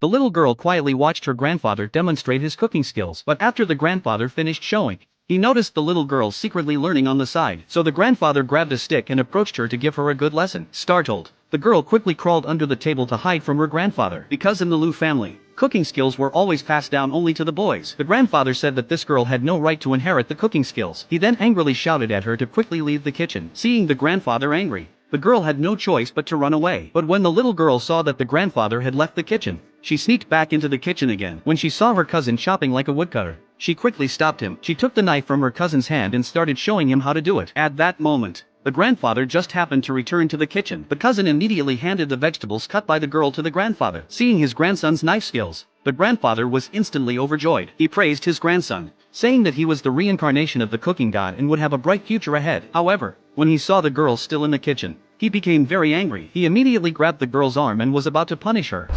The little girl quietly watched her grandfather demonstrate his cooking skills, but after the grandfather finished showing, he noticed the little girl secretly learning on the side, so the grandfather grabbed a stick and approached her to give her a good lesson. Startled, the girl quickly crawled under the table to hide from her grandfather, because in the Liu family, cooking skills were always passed down only to the boys. The grandfather said that this girl had no right to inherit the cooking skills. He then angrily shouted at her to quickly leave the kitchen. Seeing the grandfather angry, the girl had no choice but to run away. But when the little girl saw that the grandfather had left the kitchen, she sneaked back into the kitchen again. When she saw her cousin chopping like a woodcutter, she quickly stopped him. She took the knife from her cousin's hand and started showing him how to do it. At that moment, the grandfather just happened to return to the kitchen. The cousin immediately handed the vegetables cut by the girl to the grandfather. Seeing his grandson's knife skills, the grandfather was instantly overjoyed. He praised his grandson, saying that he was the reincarnation of the cooking god and would have a bright future ahead. However, when he saw the girl still in the kitchen, he became very angry. He immediately grabbed the girl's arm and was about to punish her.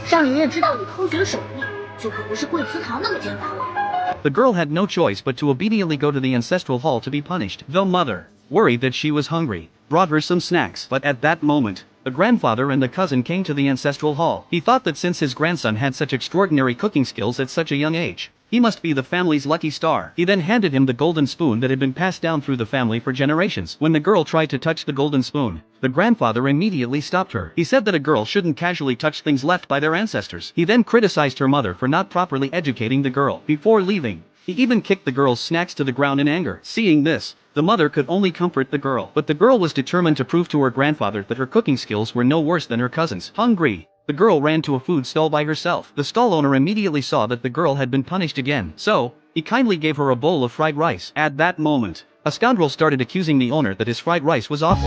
让爷爷知道你偷学手艺，就可不是跪祠堂那么简单了。 The girl had no choice but to obediently go to the ancestral hall to be punished. The mother, worried that she was hungry, brought her some snacks. But at that moment, the grandfather and the cousin came to the ancestral hall. He thought that since his grandson had such extraordinary cooking skills at such a young age, he must be the family's lucky star. He then handed him the golden spoon that had been passed down through the family for generations. When the girl tried to touch the golden spoon, the grandfather immediately stopped her. He said that a girl shouldn't casually touch things left by their ancestors. He then criticized her mother for not properly educating the girl. Before leaving, he even kicked the girl's snacks to the ground in anger. Seeing this, the mother could only comfort the girl. But the girl was determined to prove to her grandfather that her cooking skills were no worse than her cousin's. Hungry, the girl ran to a food stall by herself. The stall owner immediately saw that the girl had been punished again, so he kindly gave her a bowl of fried rice. At that moment, a scoundrel started accusing the owner that his fried rice was awful.